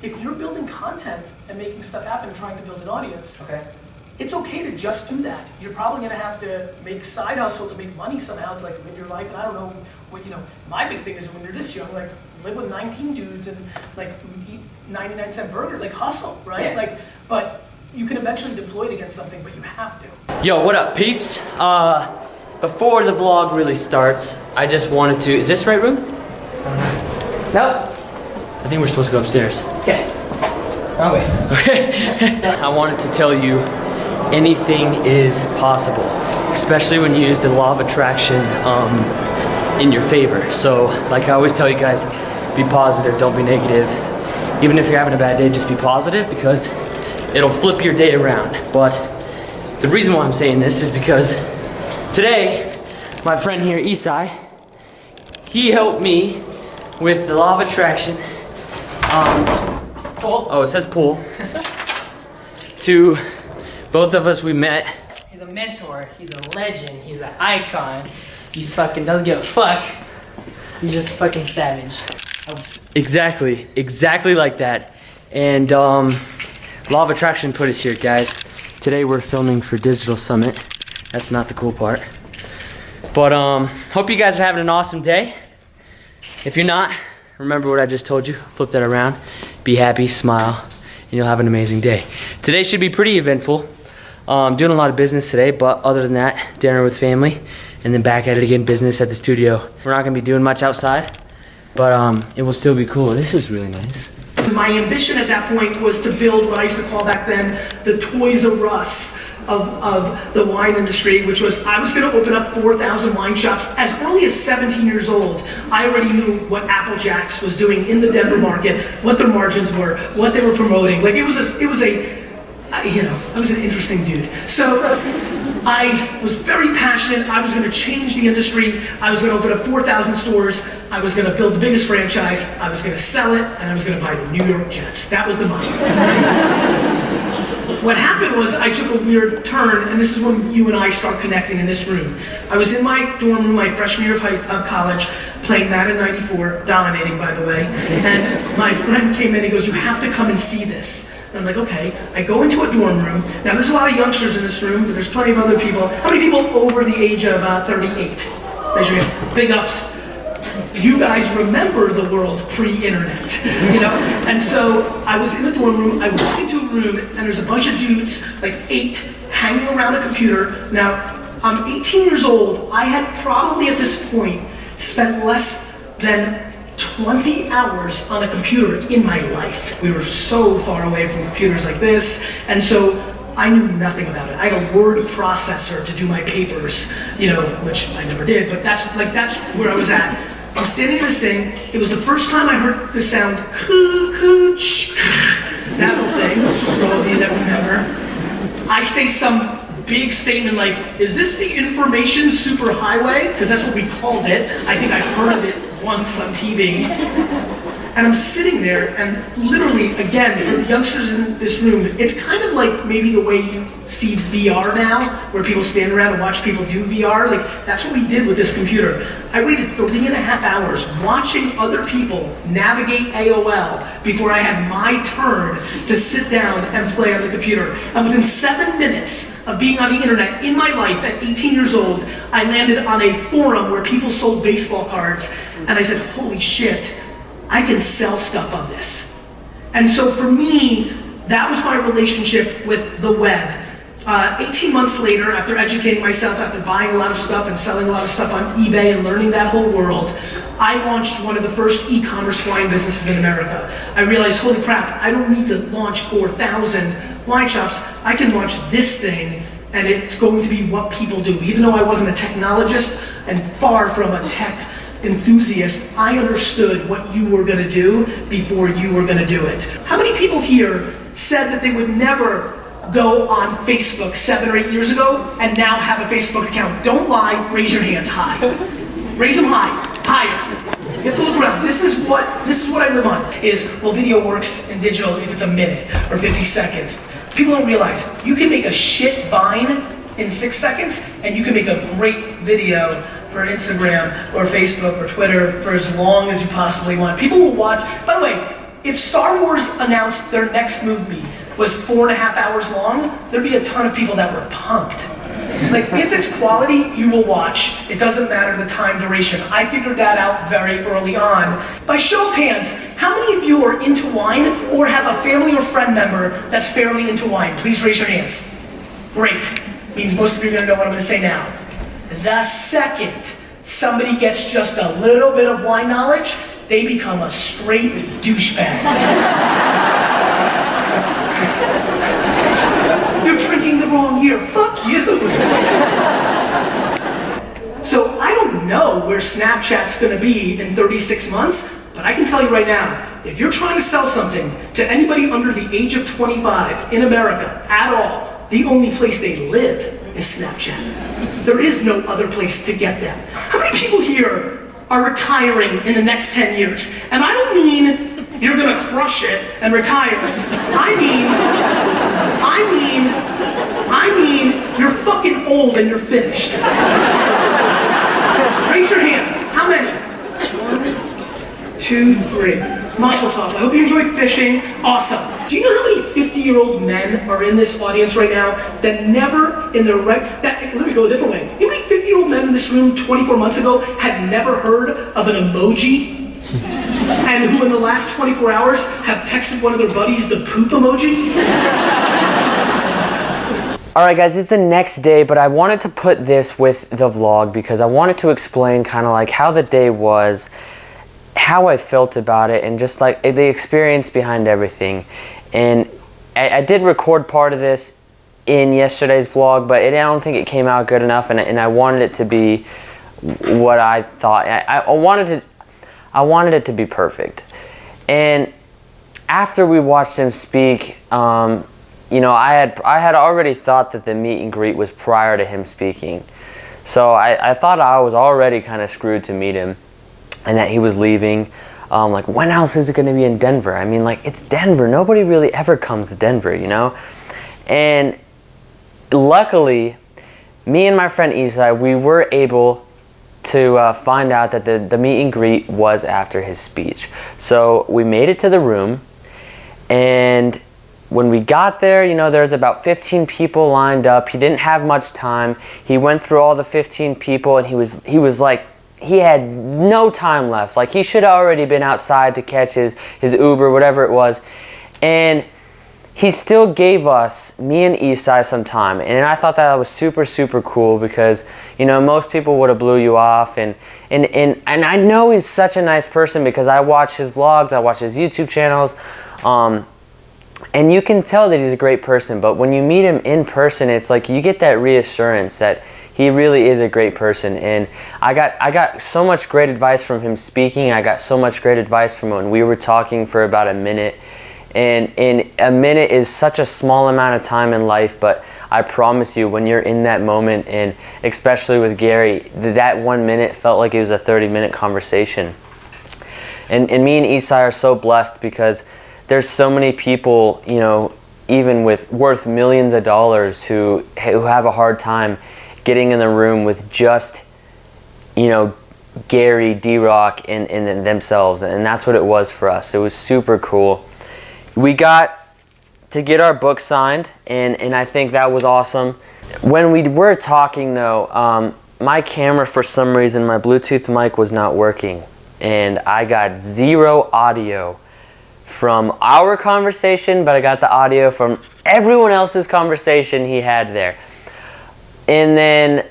if you're building content and making stuff happen and trying to build an audience, Okay. it's okay to just do that. You're probably gonna have to make side hustle to make money somehow to like live your life. And I don't know what, my big thing is when you're this young, like live with 19 dudes and like eat 99-cent burger, like hustle, right? Yeah. Like, but you can eventually deploy it against something, but you have to. Yo, what up, peeps? Before the vlog really starts, I just wanted to, is this the right room? No. I think we're supposed to go upstairs. Okay. Oh, wait. Okay. I wanted to tell you, anything is possible, especially when you use the law of attraction in your favor. So, like I always tell you guys, be positive, don't be negative. Even if you're having a bad day, just be positive because it'll flip your day around. But the reason why I'm saying this is because today, my friend here, Isai, he helped me with the law of attraction. Oh, it says pool. To both of us, we met. He's a mentor, he's a legend, he's an icon. He's fucking doesn't give a fuck. He's just fucking savage. Exactly like that. And law of attraction put us here, guys. Today we're filming for Digital Summit. That's not the cool part. But hope you guys are having an awesome day. If you're not, remember what I just told you. Flip that around. Be happy, smile, and you'll have an amazing day. Today should be pretty eventful. Doing a lot of business today, but other than that, dinner with family, and then back at it again, business at the studio. We're not gonna be doing much outside, but it will still be cool. This is really nice. My ambition at that point was to build what I used to call back then the Toys R Us of the wine industry, which was I was going to open up 4,000 wine shops as early as 17 years old. I already knew what Apple Jacks was doing in the Denver market, what their margins were, what they were promoting. Like I was an interesting dude. So I was very passionate. I was going to change the industry. I was going to open up 4,000 stores. I was going to build the biggest franchise. I was going to sell it, and I was going to buy the New York Jets. That was the money. What happened was I took a weird turn, and this is when you and I start connecting in this room. I was in my dorm room my freshman year of college, playing Madden 94, dominating by the way, and my friend came in and goes, "You have to come and see this." And I'm like, okay. I go into a dorm room. Now there's a lot of youngsters in this room, but there's plenty of other people. How many people over the age of 38? Raise your hand. Big ups. You guys remember the world pre-internet, And so I was in the dorm room, I walked into a room, and there's a bunch of dudes, like 8, hanging around a computer. Now, I'm 18 years old. I had probably at this point spent less than 20 hours on a computer in my life. We were so far away from computers like this, and so I knew nothing about it. I had a word processor to do my papers, which I never did, but that's where I was at. I'm standing in this thing. It was the first time I heard the sound, coo-coo-ch, that little thing, for all of you that remember. I say some big statement like, "Is this the information superhighway?" Because that's what we called it. I think I heard of it once on TV. And I'm sitting there, and literally, again, for the youngsters in this room, it's kind of like maybe the way you see VR now, where people stand around and watch people do VR. Like, that's what we did with this computer. I waited 3.5 hours watching other people navigate AOL before I had my turn to sit down and play on the computer. And within 7 minutes of being on the internet in my life at 18 years old, I landed on a forum where people sold baseball cards, and I said, holy shit, I can sell stuff on this. And so for me, that was my relationship with the web. 18 months later, after educating myself, after buying a lot of stuff and selling a lot of stuff on eBay and learning that whole world, I launched one of the first e-commerce wine businesses in America. I realized, holy crap, I don't need to launch 4,000 wine shops. I can launch this thing, and it's going to be what people do. Even though I wasn't a technologist and far from a tech enthusiast, I understood what you were gonna do before you were gonna do it. How many people here said that they would never go on Facebook 7 or 8 years ago and now have a Facebook account? Don't lie, raise your hands high. Raise them high, higher. You have to look around. This is what I live on, video works in digital if it's a minute or 50 seconds. People don't realize you can make a shit Vine in 6 seconds and you can make a great video for Instagram or Facebook or Twitter for as long as you possibly want. People will watch. By the way, if Star Wars announced their next movie was 4.5 hours long, there'd be a ton of people that were pumped. Like, if it's quality, you will watch. It doesn't matter the time duration. I figured that out very early on. By show of hands, how many of you are into wine or have a family or friend member that's fairly into wine? Please raise your hands. Great. Means most of you are gonna know what I'm gonna say now. The second somebody gets just a little bit of wine knowledge, they become a straight douchebag. You're drinking the wrong year. Fuck you. So I don't know where Snapchat's gonna be in 36 months, but I can tell you right now, if you're trying to sell something to anybody under the age of 25 in America at all, the only place they live is Snapchat. There is no other place to get them. How many people here are retiring in the next 10 years? And I don't mean you're gonna crush it and retire. I mean, you're fucking old and you're finished. Raise your hand. How many? 1, 2, 3. Mazel tov. I hope you enjoy fishing. Awesome. Do you know how many 50-year-old men are in this audience right now that never in their let me go a different way. You know how many 50-year-old men in this room 24 months ago had never heard of an emoji? And who in the last 24 hours have texted one of their buddies the poop emoji? Alright guys, it's the next day, but I wanted to put this with the vlog because I wanted to explain kind of like how the day was, how I felt about it, and just like the experience behind everything. And I did record part of this in yesterday's vlog, but I don't think it came out good enough, and I wanted it to be what I thought. I wanted it to be perfect. And after we watched him speak, you know, I had already thought that the meet and greet was prior to him speaking. So I thought I was already kind of screwed to meet him and that he was leaving. Like, when else is it going to be in Denver? I mean, like, it's Denver. Nobody really ever comes to Denver, you know? And luckily, me and my friend Isai, we were able to find out that the meet and greet was after his speech. So we made it to the room, and when we got there, you know, there was about 15 people lined up. He didn't have much time. He went through all the 15 people, and he was like, he had no time left. Like, he should have already been outside to catch his Uber, whatever it was. And he still gave us, me and Isai, some time. And I thought that was super, super cool because, you know, most people would have blew you off. And I know he's such a nice person because I watch his vlogs, I watch his YouTube channels. And you can tell that he's a great person. But when you meet him in person, it's like you get that reassurance that he really is a great person. And I got so much great advice from him speaking. I got so much great advice from when we were talking for about a minute. And a minute is such a small amount of time in life, but I promise you, when you're in that moment, and especially with Gary, that 1 minute felt like it was a 30-minute conversation. And me and Isai are so blessed because there's so many people, you know, even worth millions of dollars who have a hard time getting in the room with just, you know, Gary, D-Rock, and themselves. And that's what it was for us. It was super cool. We got to get our book signed, and I think that was awesome. When we were talking, though, my camera, for some reason, my Bluetooth mic was not working. And I got zero audio from our conversation, but I got the audio from everyone else's conversation he had there. And then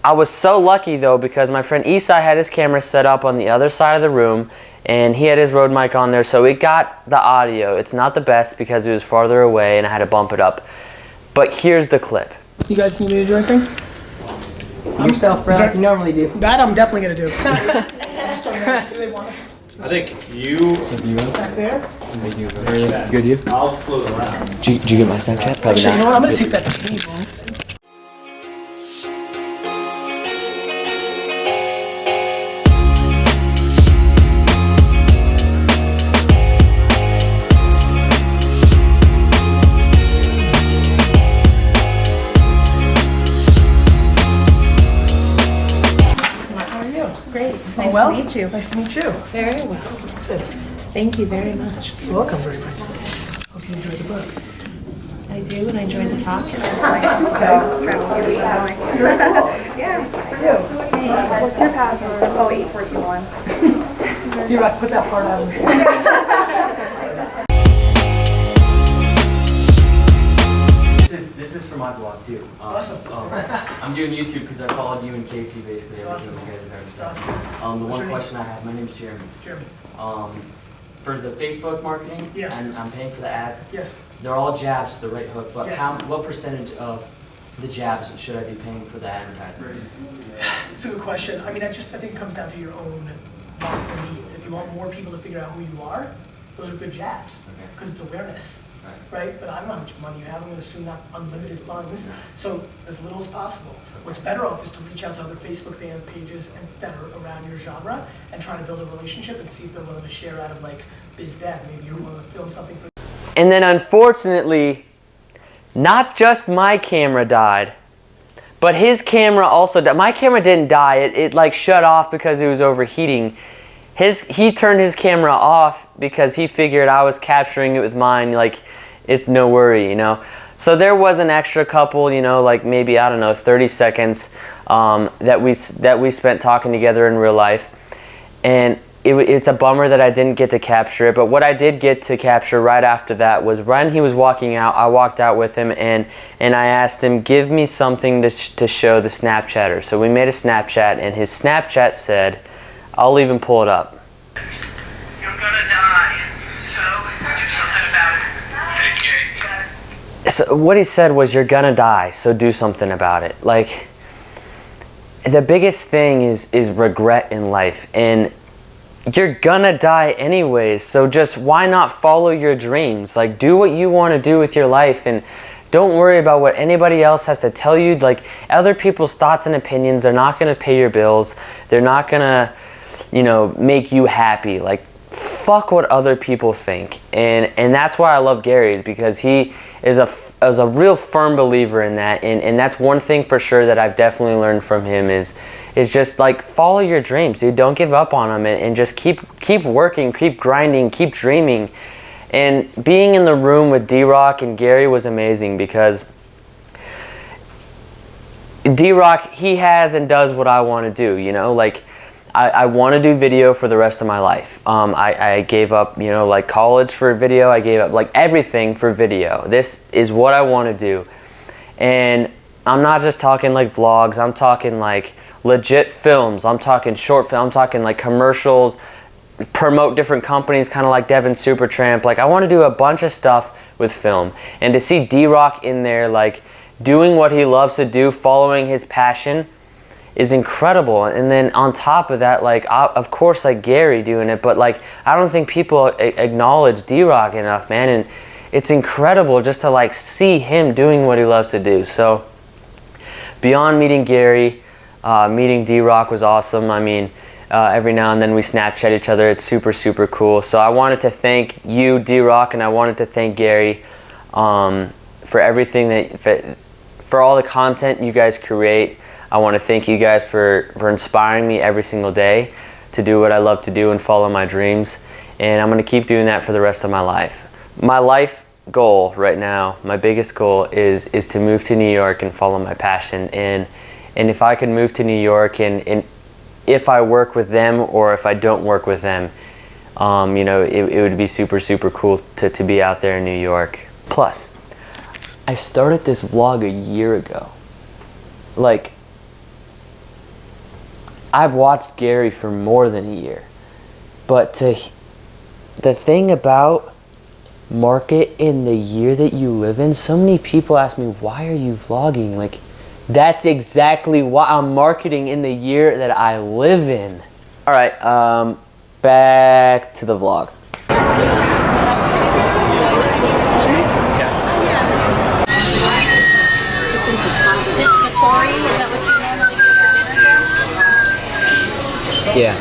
I was so lucky, though, because my friend Isai had his camera set up on the other side of the room, and he had his Rode mic on there, so it got the audio. It's not the best because it was farther away and I had to bump it up. But here's the clip. You guys need me to do anything? Yourself, bro, like you normally do. That I'm definitely gonna do. I think you. Back there? Good, you? I'll float around. Did you get my Snapchat? Probably Actually, you not. know what? I'm gonna take that table. Great. Nice well, to meet you. Nice to meet you. Very well. Good. Thank you very much. You're welcome very much. Hope you enjoyed the book. I do, and I enjoyed the talk. What's your password? Oh, 841. You're right, put that part out. This is for my blog too. Awesome. I'm doing YouTube because I followed you and Casey basically everything you guys have ever said. Awesome. The What's one your question I have, my name is Jeremy. Jeremy. For the Facebook marketing, Yeah. and I'm paying for the ads, Yes. they're all jabs to the right hook, but Yes. what percentage of the jabs should I be paying for the advertising? It's a good question. I mean, I think it comes down to your own wants and needs. If you want more people to figure out who you are, those are good jabs, Okay. because it's awareness, Right. right? But I don't know how much money you have. I'm going to assume not unlimited funds. So as little as possible. What's better off is to reach out to other Facebook fan pages that are around your genre and try to build a relationship and see if they're willing to share out of like biz dev. Maybe you're willing to film something for. And then unfortunately, not just my camera died, but his camera also died. My camera didn't die. It like shut off because it was overheating. He turned his camera off because he figured I was capturing it with mine. Like, it's no worry, you know. So there was an extra couple, you know, like maybe, I don't know, 30 seconds that we spent talking together in real life. And it's a bummer that I didn't get to capture it. But what I did get to capture right after that was when he was walking out, I walked out with him and I asked him, give me something to show the Snapchatter. So we made a Snapchat, and his Snapchat said, I'll even pull it up. You're gonna die, so do something about it. Thanks, Gary. So what he said was, you're gonna die, so do something about it. Like, the biggest thing is regret in life, and you're gonna die anyways, so just why not follow your dreams? Like, do what you want to do with your life, and don't worry about what anybody else has to tell you. Like, other people's thoughts and opinions are not gonna pay your bills. They're not gonna, you know, make you happy. Like, fuck what other people think. And that's why I love Gary, is because he is a real firm believer in that, and that's one thing for sure that I've definitely learned from him is just like, follow your dreams, dude. Don't give up on them, and just keep working, keep grinding, keep dreaming. And being in the room with D-Rock and Gary was amazing, because D-Rock, he has and does what I want to do, you know. Like, I want to do video for the rest of my life. I gave up, you know, like college for video. I gave up like everything for video. This is what I want to do. And I'm not just talking like vlogs. I'm talking like legit films. I'm talking short film. I'm talking like commercials, promote different companies, kind of like Devin Supertramp. Like, I want to do a bunch of stuff with film. And to see D-Rock in there, like, doing what he loves to do, following his passion, is incredible. And then on top of that, like, of course, like Gary doing it, but like, I don't think people acknowledge D-Rock enough, man. And it's incredible just to like see him doing what he loves to do. So beyond meeting Gary, meeting D-Rock was awesome. I mean, every now and then we Snapchat each other. It's super, super cool. So I wanted to thank you, D-Rock, and I wanted to thank Gary for everything for all the content you guys create. I want to thank you guys for inspiring me every single day to do what I love to do and follow my dreams. And I'm going to keep doing that for the rest of my life. My life goal right now, my biggest goal is to move to New York and follow my passion. And if I could move to New York, and if I work with them or if I don't work with them, you know, it would be super, super cool to be out there in New York. Plus, I started this vlog a year ago. Like, I've watched Gary for more than a year, but the thing about market in the year that you live in, so many people ask me, why are you vlogging? Like, that's exactly why I'm marketing in the year that I live in. All right, back to the vlog. Piscatory, is that what you normally do for dinner? Yeah.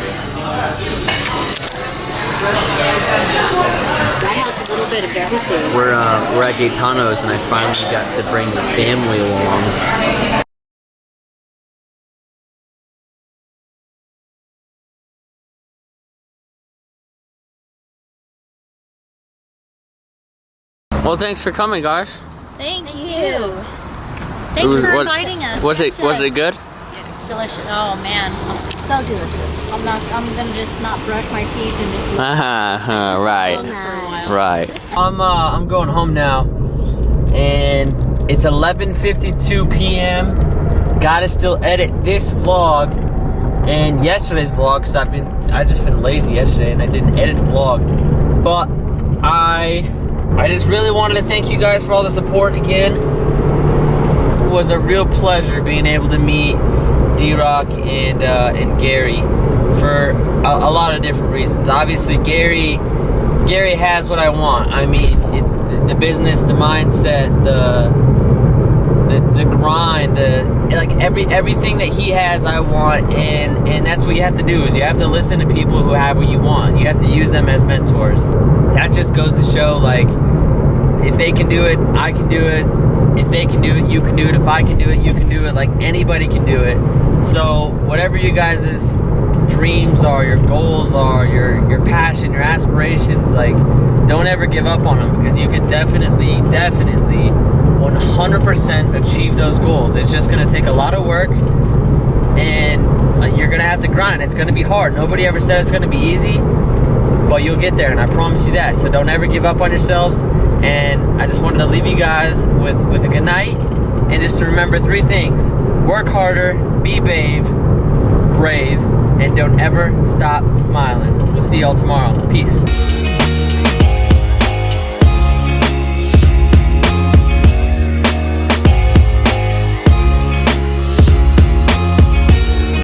That has a little bit of everything. We're at Gaetano's, and I finally got to bring the family along. Well, thanks for coming, guys. Thank you. Thanks for inviting us. Was it good? It's delicious. Oh man, so delicious. I'm gonna just not brush my teeth and just. Right. For a while. Right. I'm going home now, and it's 11:52 p.m. Gotta still edit this vlog and yesterday's vlog because I just been lazy yesterday and I didn't edit the vlog. But I just really wanted to thank you guys for all the support again. It was a real pleasure being able to meet D-Rock and Gary for a lot of different reasons. Obviously, Gary has what I want. I mean, the business, the mindset, the grind, everything that he has, I want, and that's what you have to do. Is you have to listen to people who have what you want. You have to use them as mentors. That just goes to show, like, if they can do it, I can do it. If they can do it, you can do it. If I can do it, you can do it. Like, anybody can do it. So whatever you guys' dreams are, your goals are, your passion, your aspirations, like, don't ever give up on them, because you can definitely 100% achieve those goals. It's just going to take a lot of work, and you're going to have to grind. It's going to be hard. Nobody ever said it's going to be easy, but you'll get there, and I promise you that. So don't ever give up on yourselves. And I just wanted to leave you guys with a good night, and just to remember 3 things: work harder, be brave, and don't ever stop smiling. We'll see y'all tomorrow. Peace.